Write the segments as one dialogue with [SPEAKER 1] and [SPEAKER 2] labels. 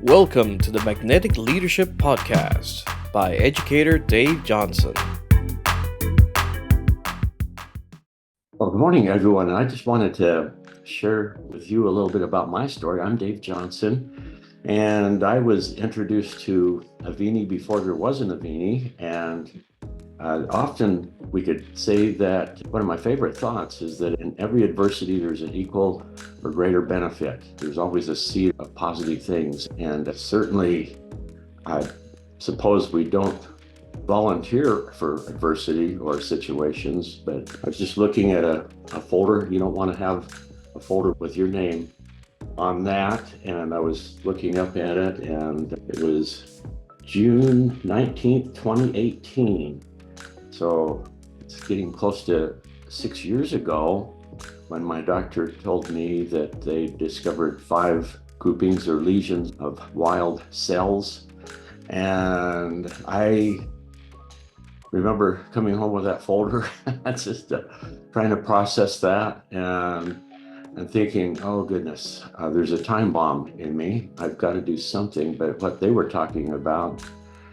[SPEAKER 1] Welcome to the Magnetic Leadership Podcast by educator Dave Johnson.
[SPEAKER 2] Well, good morning, everyone. I just wanted to share with you a little bit about my story. I'm Dave Johnson, and I was introduced to Avini before there was an Avini. And often we could say that one of my favorite thoughts is that in every adversity, there's an equal or greater benefit. There's always a seed of positive things. And certainly, I suppose we don't volunteer for adversity or situations, but I was just looking at a folder. You don't want to have a folder with your name on that. And I was looking up at it, and it was June 19th, 2018. So it's getting close to 6 years ago when my doctor told me that they discovered 5 groupings or lesions of wild cells. And I remember coming home with that folder, just trying to process that and thinking, oh goodness, there's a time bomb in me. I've got to do something. But what they were talking about,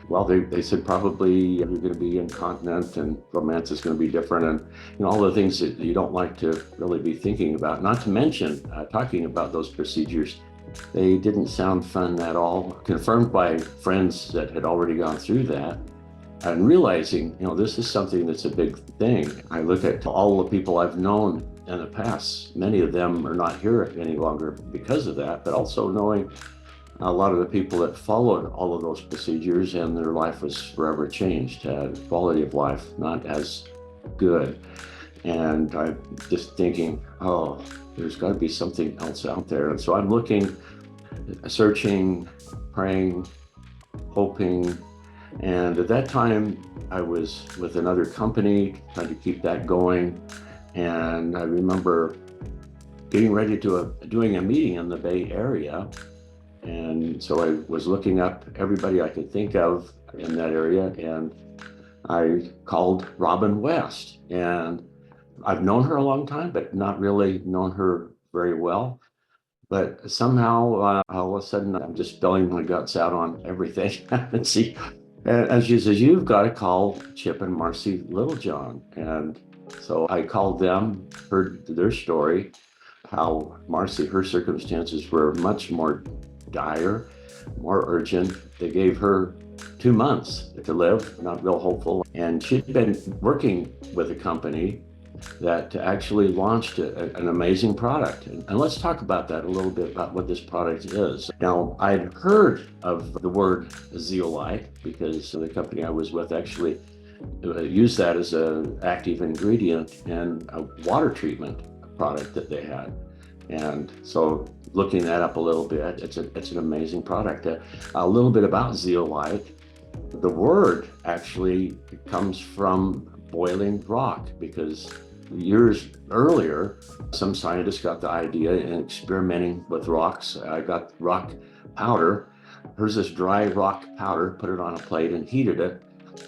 [SPEAKER 2] well, they said probably you're going to be incontinent and romance is going to be different, and all the things that you don't like to really be thinking about. Not to mention talking about those procedures. They didn't sound fun at all. Confirmed by friends that had already gone through that. And realizing, this is something that's a big thing. I look at all the people I've known in the past. Many of them are not here any longer because of that, but also knowing a lot of the people that followed all of those procedures and their life was forever changed, had quality of life not as good. And I'm just thinking, oh, there's got to be something else out there. And so I'm looking, searching, praying, hoping. And at that time, I was with another company trying to keep that going. And I remember getting ready to doing a meeting in the Bay Area. And so I was looking up everybody I could think of in that area, and I called Robin West. And I've known her a long time, but not really known her very well. But somehow, all of a sudden, I'm just spilling my guts out on everything. and she says, you've got to call Chip and Marcy Littlejohn. And so I called them, heard their story, how Marcy, her circumstances were much more dire, more urgent. They gave her 2 months to live, not real hopeful. And she'd been working with a company that actually launched an amazing product. And let's talk about that a little bit, about what this product is. Now, I'd heard of the word zeolite because the company I was with actually used that as an active ingredient in a water treatment product that they had. And so looking that up a little bit, it's an amazing product. A little bit about zeolite. The word actually comes from boiling rock, because years earlier, some scientists got the idea in experimenting with rocks. I got rock powder. Here's this dry rock powder, put it on a plate and heated it.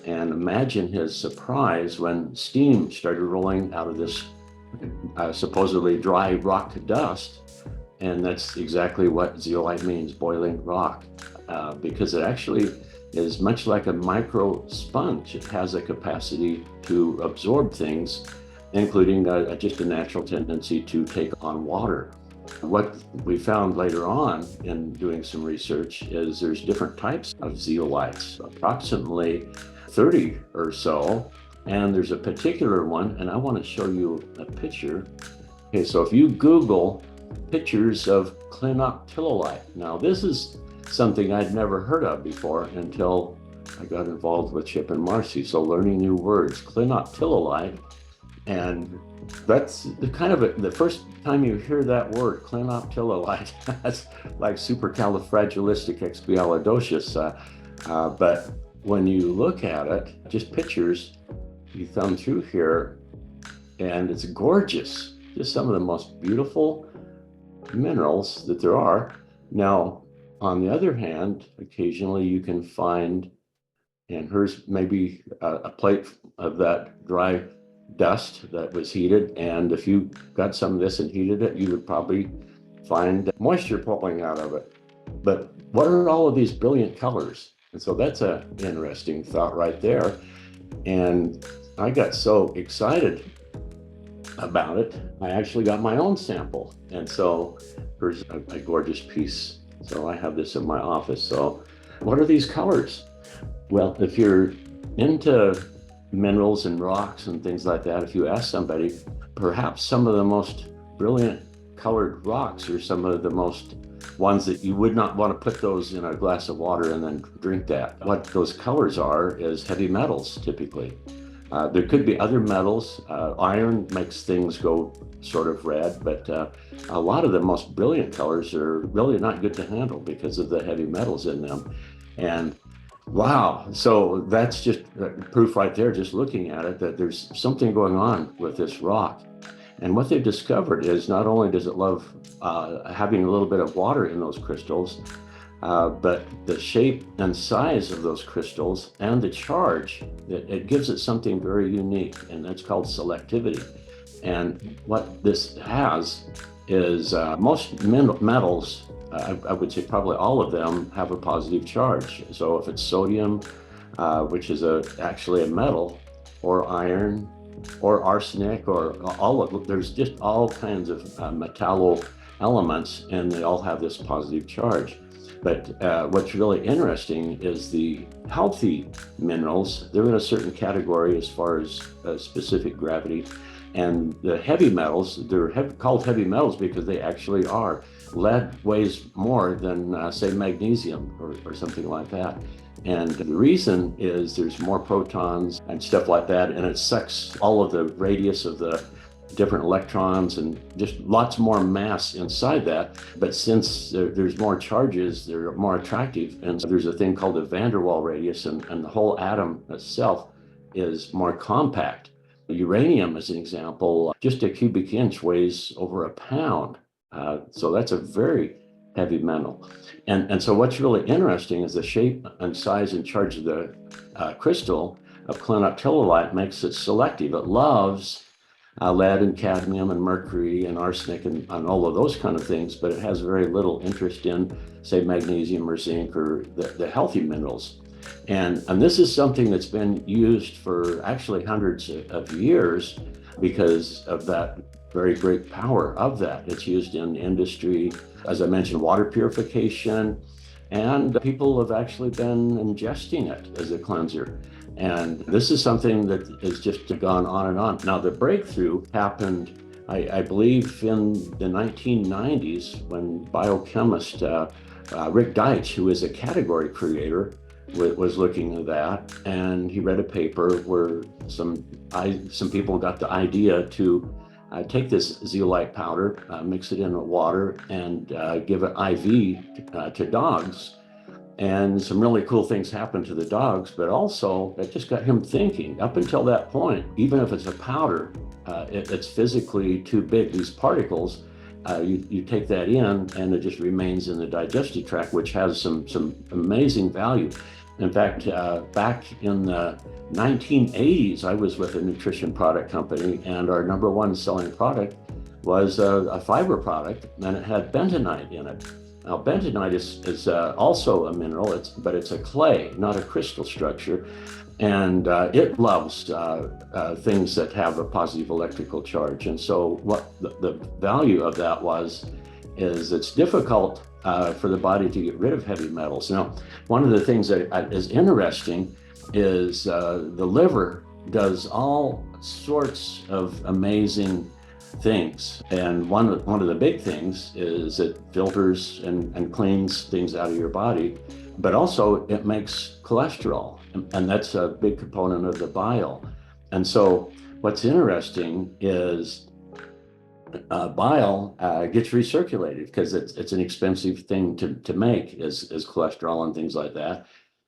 [SPEAKER 2] And imagine his surprise when steam started rolling out of this supposedly dry rock dust. And that's exactly what zeolite means, boiling rock, because it actually is much like a micro sponge. It has a capacity to absorb things, including just a natural tendency to take on water. What we found later on in doing some research is there's different types of zeolites, approximately 30 or so. And there's a particular one, and I want to show you a picture. Okay, so if you Google pictures of Clinoptilolite, now this is something I'd never heard of before until I got involved with Chip and Marcy. So learning new words, Clinoptilolite, and that's the first time you hear that word, Clinoptilolite, that's like supercalifragilisticexpialidocious. But when you look at it, just pictures, you thumb through here, and it's gorgeous. Just some of the most beautiful minerals that there are. Now, on the other hand, occasionally you can find, and here's maybe a plate of that dry dust that was heated. And if you got some of this and heated it, you would probably find moisture pulling out of it. But what are all of these brilliant colors? And so that's an interesting thought right there. And I got so excited about it, I actually got my own sample. And so here's a gorgeous piece. So I have this in my office. So what are these colors? Well, if you're into minerals and rocks and things like that, if you ask somebody, perhaps some of the most brilliant colored rocks are some of the most ones that you would not want to put those in a glass of water and then drink that. What those colors are is heavy metals typically. There could be other metals. Iron makes things go sort of red, but a lot of the most brilliant colors are really not good to handle because of the heavy metals in them. And wow, so that's just proof right there, just looking at it, that there's something going on with this rock. And what they've discovered is not only does it love having a little bit of water in those crystals, but the shape and size of those crystals and the charge, it gives it something very unique, and that's called selectivity. And what this has is most metals, I would say probably all of them, have a positive charge. So if it's sodium, which is actually a metal, or iron, or arsenic, or there's just all kinds of metallo elements, and they all have this positive charge. But what's really interesting is the healthy minerals. They're in a certain category as far as specific gravity. And the heavy metals, they're called heavy metals because they actually are. Lead weighs more than, say, magnesium or something like that. And the reason is there's more protons and stuff like that, and it sucks all of the radius of the different electrons and just lots more mass inside that. But since there's more charges, they're more attractive. And so there's a thing called the van der Waal radius, and the whole atom itself is more compact. Uranium, as an example, just a cubic inch weighs over a pound. So that's a very heavy metal. And so what's really interesting is the shape and size and charge of the crystal of Clinoptilolite makes it selective. It loves lead and cadmium and mercury and arsenic and all of those kind of things, but it has very little interest in, say, magnesium or zinc or the healthy minerals. And this is something that's been used for actually hundreds of years because of that very great power of that. It's used in industry, as I mentioned, water purification, and people have actually been ingesting it as a cleanser. And this is something that has just gone on and on. Now, the breakthrough happened, I believe, in the 1990s when biochemist Rick Deitch, who is a category creator, was looking at that, and he read a paper where some people got the idea to take this zeolite powder, mix it in with water, and give it IV to dogs. And some really cool things happened to the dogs, but also it just got him thinking. Up until that point, even if it's a powder, it's physically too big. These particles, you take that in, and it just remains in the digestive tract, which has some amazing value. In fact, back in the 1980s, I was with a nutrition product company, and our number one selling product was a fiber product, and it had bentonite in it. Now, bentonite is also a mineral, but it's a clay, not a crystal structure, and it loves things that have a positive electrical charge. And so what the value of that is it's difficult for the body to get rid of heavy metals. Now, one of the things that is interesting is the liver does all sorts of amazing things. And one of the big things is it filters and cleans things out of your body, but also it makes cholesterol. And that's a big component of the bile. And so what's interesting is bile gets recirculated because it's an expensive thing to make is cholesterol and things like that.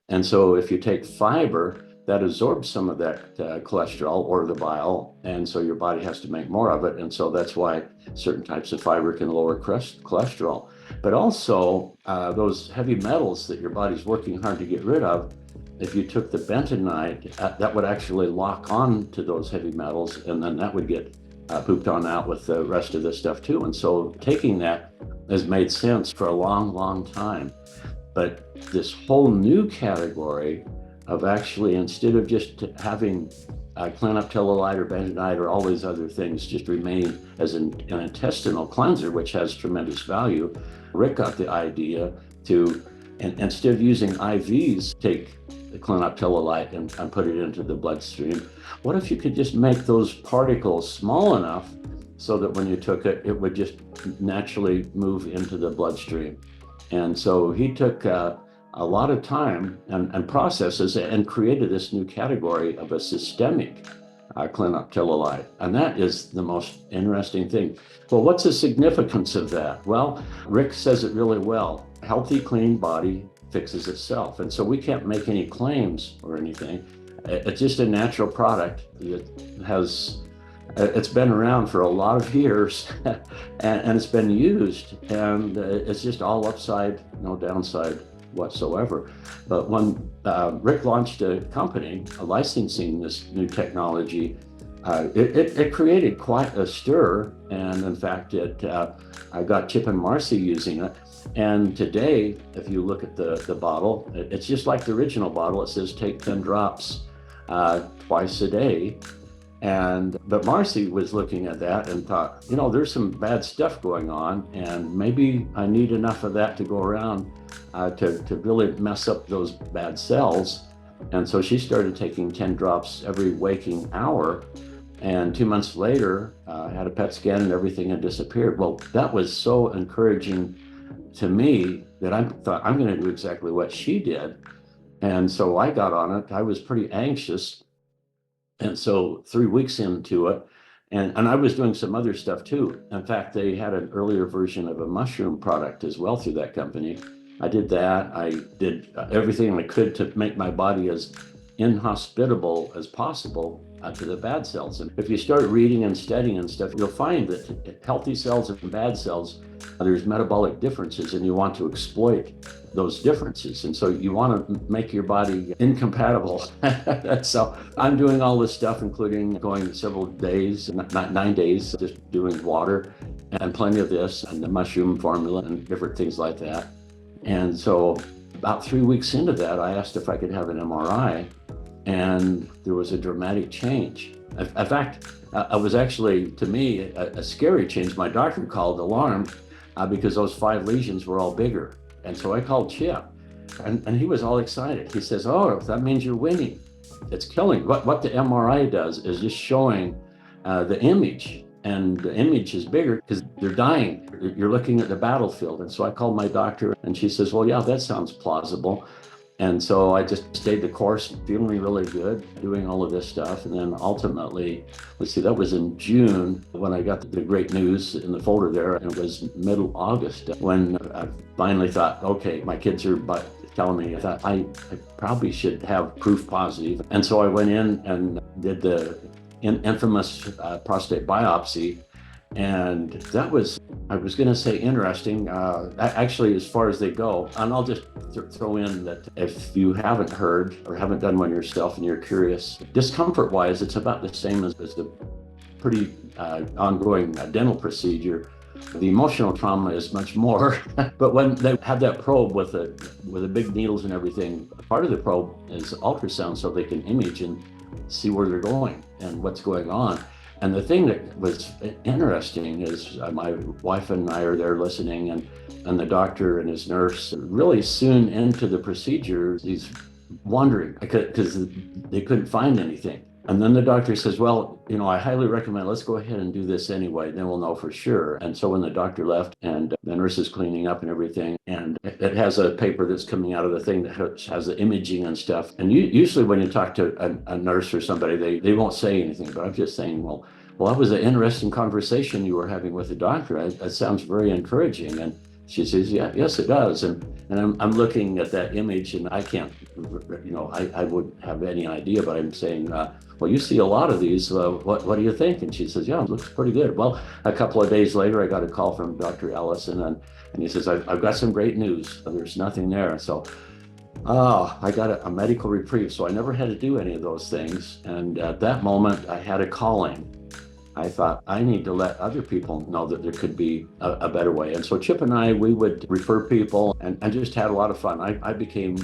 [SPEAKER 2] And so if you take fiber, that absorbs some of that cholesterol or the bile, and so your body has to make more of it. And so that's why certain types of fiber can lower cholesterol. But also those heavy metals that your body's working hard to get rid of, if you took the bentonite, that would actually lock on to those heavy metals, and then that would get pooped on out with the rest of this stuff too. And so taking that has made sense for a long, long time. But this whole new category of actually, instead of just having Clinoptilolite or bentonite or all these other things just remain as an intestinal cleanser, which has tremendous value, Rick got the idea to, and instead of using IVs, take the Clinoptilolite and put it into the bloodstream. What if you could just make those particles small enough so that when you took it, it would just naturally move into the bloodstream? And so he took a lot of time and processes and created this new category of a systemic Clinoptilolite. And that is the most interesting thing. Well, what's the significance of that? Well, Rick says it really well. A healthy, clean body fixes itself. And so we can't make any claims or anything. It's just a natural product that it's been around for a lot of years and it's been used, and it's just all upside, no downside whatsoever. But when Rick launched a company licensing this new technology, it created quite a stir. And in fact, I got Chip and Marcy using it. And today, if you look at the bottle, it's just like the original bottle. It says take 10 drops twice a day. But Marcy was looking at that and thought, there's some bad stuff going on, and maybe I need enough of that to go around to really mess up those bad cells. And so she started taking 10 drops every waking hour. And 2 months later, had a PET scan and everything had disappeared. Well, that was so encouraging to me that I thought I'm going to do exactly what she did. And so I got on it. I was pretty anxious. And so 3 weeks into it, and I was doing some other stuff too. In fact, they had an earlier version of a mushroom product as well through that company. I did that. I did everything I could to make my body as inhospitable as possible to the bad cells. And if you start reading and studying and stuff, you'll find that healthy cells and bad cells, there's metabolic differences, and you want to exploit those differences. And so you want to make your body incompatible. So I'm doing all this stuff, including going several days, not 9 days, just doing water and plenty of this and the mushroom formula and different things like that. And so about 3 weeks into that, I asked if I could have an MRI, and there was a dramatic change. In fact, it was actually, to me, a scary change. My doctor called alarmed because those 5 lesions were all bigger. And so I called Chip, and he was all excited. He says, "Oh, that means you're winning. It's killing." What the MRI does is just showing the image, and the image is bigger because they're dying. You're looking at the battlefield. And so I called my doctor, and she says, "Well, yeah, that sounds plausible." And so I just stayed the course, feeling really good, doing all of this stuff. And then ultimately, that was in June when I got the great news in the folder there. And it was middle August when I finally thought, okay, my kids are telling me, I thought I probably should have proof positive. And so I went in and did the infamous prostate biopsy. And that was, I was going to say interesting, actually, as far as they go. And I'll just throw in that if you haven't heard or haven't done one yourself and you're curious, discomfort-wise, it's about the same as the pretty ongoing dental procedure. The emotional trauma is much more. But when they have that probe with the big needles and everything, part of the probe is ultrasound, so they can image and see where they're going and what's going on. And the thing that was interesting is my wife and I are there listening, and the doctor and his nurse really soon into the procedure, he's wondering because they couldn't find anything. And then the doctor says, "Well, I highly recommend, let's go ahead and do this anyway, then we'll know for sure." And so when the doctor left and the nurse is cleaning up and everything, and it has a paper that's coming out of the thing that has the imaging and stuff. And usually when you talk to a nurse or somebody, they won't say anything, but I'm just saying, well, that was an interesting conversation you were having with the doctor. That sounds very encouraging. And she says, "Yeah, yes, it does." And I'm looking at that image, and I can't, I wouldn't have any idea, but I'm saying, "Well, you see a lot of these. What do you think?" And she says, "Yeah, it looks pretty good." Well, a couple of days later, I got a call from Dr. Ellison, and he says, I've got some great news. There's nothing there. So, I got a medical reprieve. So I never had to do any of those things. And at that moment, I had a calling. I thought I need to let other people know that there could be a better way. And so Chip and I, we would refer people and just had a lot of fun. I became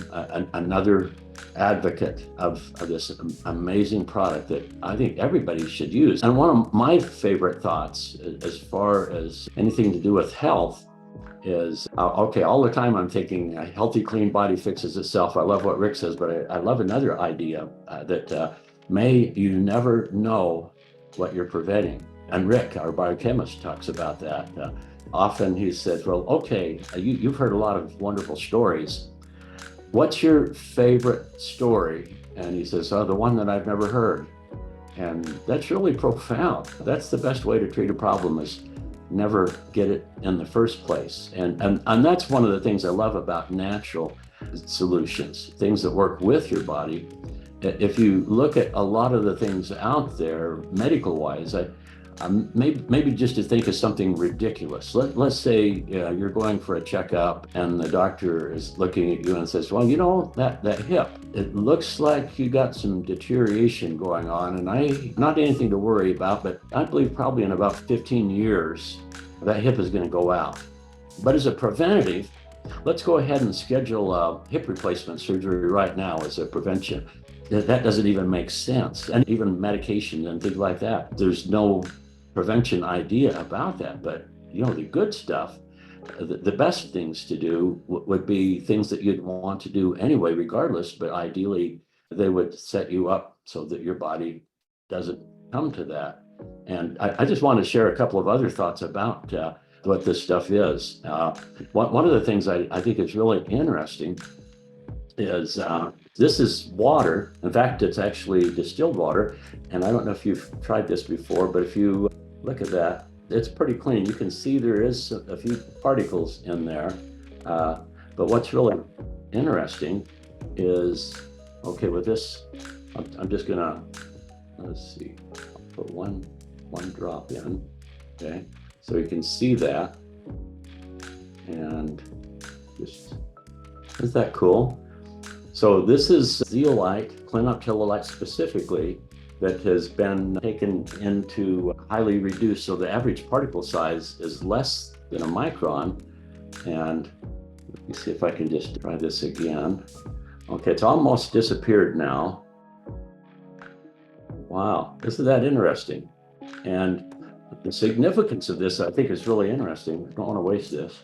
[SPEAKER 2] another advocate of this amazing product that I think everybody should use. And one of my favorite thoughts, as far as anything to do with health, is okay, all the time I'm thinking a healthy, clean body fixes itself. I love what Rick says, but I love another idea that may you never know what you're preventing. And Rick, our biochemist, talks about that. Often he says, well, okay, you've heard a lot of wonderful stories. What's your favorite story? And he says, oh, the one that I've never heard. And that's really profound. That's the best way to treat a problem, is never get it in the first place. And that's one of the things I love about natural solutions, things that work with your body. If you look at a lot of the things out there, medical wise, maybe just to think of something ridiculous. Let's say you're going for a checkup and the doctor is looking at you and says, well, you know, that hip, it looks like you got some deterioration going on, and not anything to worry about, but I believe probably in about 15 years, that hip is going to go out. But as a preventative, let's go ahead and schedule hip replacement surgery right now as a prevention. That doesn't even make sense. And even medication and things like that, there's no prevention idea about that. But you know, the good stuff, the best things to do would be things that you'd want to do anyway, regardless, but ideally they would set you up so that your body doesn't come to that. And I just want to share a couple of other thoughts about what this stuff is. One of the things I think is really interesting is this is water. In fact, it's actually distilled water. And I don't know if you've tried this before, but if you look at that, it's pretty clean. You can see there is a few particles in there. But what's really interesting is, okay, with this, I'm just gonna, let's see, I'll put one drop in, okay? So you can see that. And just, isn't that cool? So this is zeolite, Clinoptilolite specifically, that has been taken into highly reduced. So the average particle size is less than a micron. And let me see if I can just try this again. Okay, it's almost disappeared now. Wow, isn't that interesting? And the significance of this, I think, is really interesting. I don't want to waste this.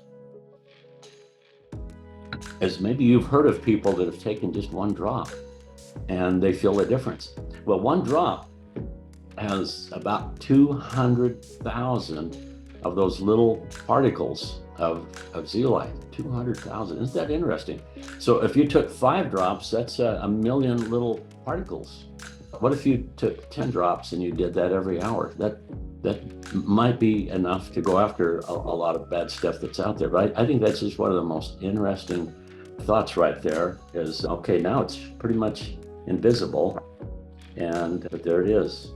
[SPEAKER 2] As maybe you've heard of people that have taken just one drop and they feel a difference. Well, one drop has about 200,000 of those little particles of zeolite. 200,000, isn't that interesting? So if you took 5 drops, that's a million little particles. What if you took 10 drops and you did that every hour? That might be enough to go after a lot of bad stuff that's out there. But I think that's just one of the most interesting thoughts right there is, okay, now it's pretty much invisible, but there it is.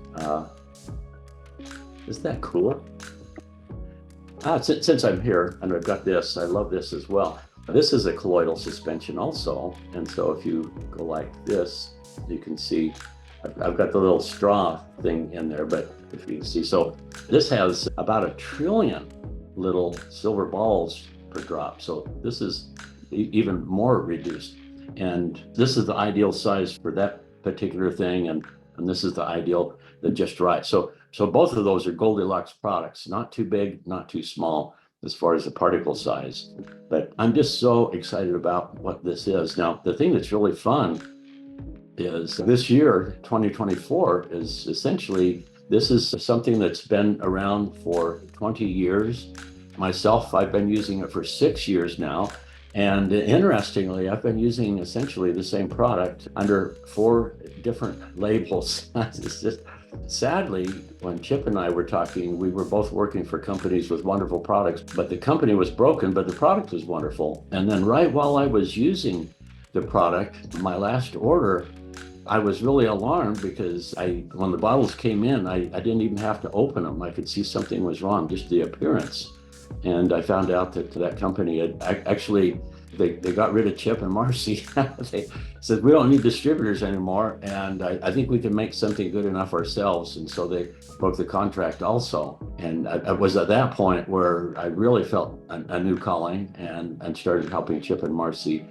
[SPEAKER 2] Isn't that cool? Since I'm here and I've got this, I love this as well. This is a colloidal suspension also. And so if you go like this, you can see I've got the little straw thing in there, but if you can see, so this has about 1 trillion little silver balls per drop. So this is even more reduced. And this is the ideal size for that particular thing. And this is the ideal, that just right. So both of those are Goldilocks products, not too big, not too small as far as the particle size. But I'm just so excited about what this is. Now, the thing that's really fun is this year, 2024, is essentially, this is something that's been around for 20 years. Myself, I've been using it for 6 years now. And interestingly, I've been using essentially the same product under 4 different labels. It's just, sadly, when Chip and I were talking, we were both working for companies with wonderful products, but the company was broken, but the product was wonderful. And then right while I was using the product, my last order, I was really alarmed because when the bottles came in, I didn't even have to open them. I could see something was wrong, just the appearance. And I found out that that company had actually, they got rid of Chip and Marcy. They said, we don't need distributors anymore. And I think we can make something good enough ourselves. And so they broke the contract also. And it was at that point where I really felt a new calling and started helping Chip and Marcy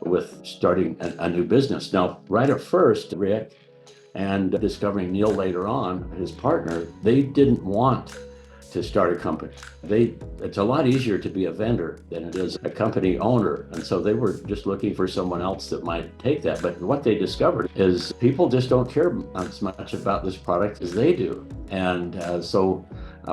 [SPEAKER 2] with starting a new business. Now, right at first, Rick and discovering Neil later on, his partner, they didn't want to start a company. It's a lot easier to be a vendor than it is a company owner. And so they were just looking for someone else that might take that. But what they discovered is people just don't care as much about this product as they do. And so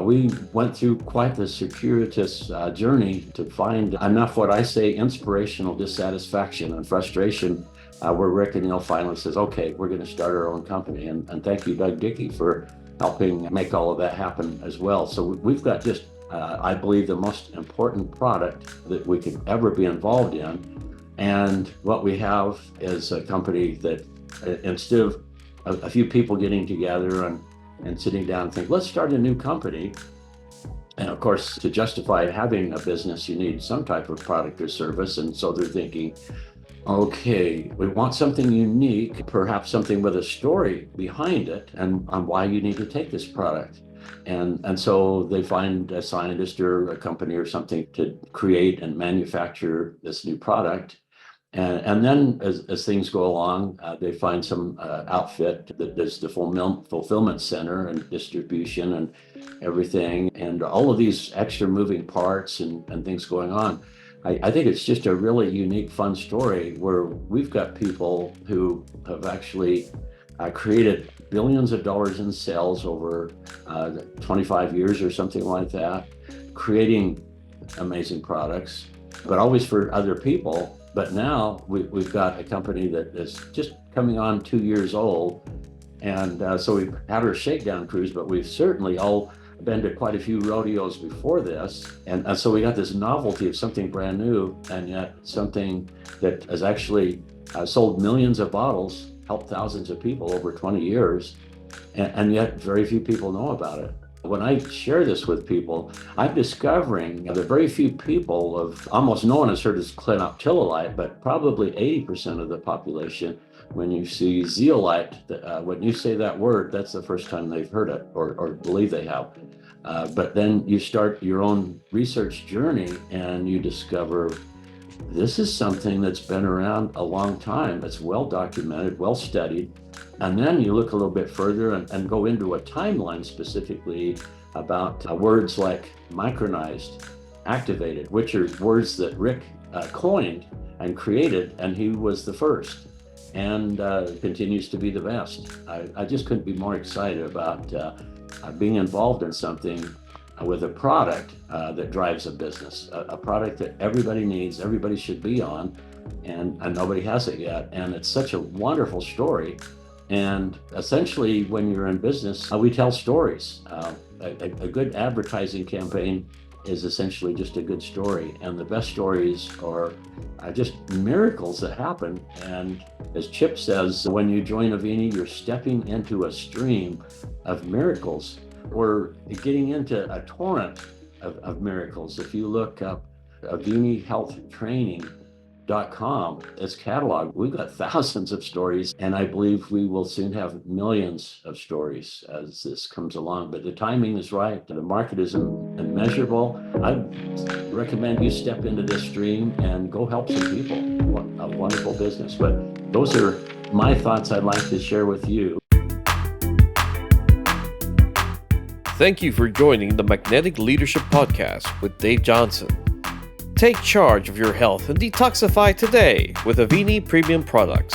[SPEAKER 2] we went through quite the circuitous journey to find enough, what I say, inspirational dissatisfaction and frustration, where Rick and Neil finally says, okay, we're going to start our own company. And thank you, Doug Dickey, for helping make all of that happen as well. So we've got just, I believe, the most important product that we could ever be involved in. And what we have is a company that, instead of a few people getting together and sitting down and think, let's start a new company. And of course, to justify having a business, you need some type of product or service. And so they're thinking, okay, we want something unique, perhaps something with a story behind it and on why you need to take this product. And so they find a scientist or a company or something to create and manufacture this new product. And then as things go along, they find some outfit that does the fulfillment center and distribution and everything, and all of these extra moving parts and things going on. I think it's just a really unique, fun story where we've got people who have actually created billions of dollars in sales over 25 years or something like that, creating amazing products, but always for other people. But now we've got a company that is just coming on 2 years old. And so we've had our shakedown cruise, but we've certainly all been to quite a few rodeos before this. And so we got this novelty of something brand new, and yet something that has actually sold millions of bottles, helped thousands of people over 20 years, and yet very few people know about it. When I share this with people, I'm discovering that very few people of almost no one has heard of Clinoptilolite, but probably 80% of the population, when you see zeolite, when you say that word, that's the first time they've heard it or believe they have. But then you start your own research journey and you discover this is something that's been around a long time. It's well documented, well studied. And then you look a little bit further and go into a timeline specifically about words like micronized, activated, which are words that Rick coined and created, and he was the first and continues to be the best. I just couldn't be more excited about being involved in something with a product that drives a business, a product that everybody needs, everybody should be on, and nobody has it yet. And it's such a wonderful story. And essentially, when you're in business, we tell stories. A good advertising campaign is essentially just a good story. And the best stories are just miracles that happen. And as Chip says, when you join Avini, you're stepping into a stream of miracles. We're getting into a torrent of miracles. If you look up AviniHealthTraining.com, its catalog, we've got thousands of stories, and I believe we will soon have millions of stories as this comes along. But the timing is right. The market is immeasurable. I recommend you step into this stream and go help some people. A wonderful business. But those are my thoughts I'd like to share with you.
[SPEAKER 1] Thank you for joining the Magnetic Leadership Podcast with Dave Johnson. Take charge of your health and detoxify today with Avini Premium products.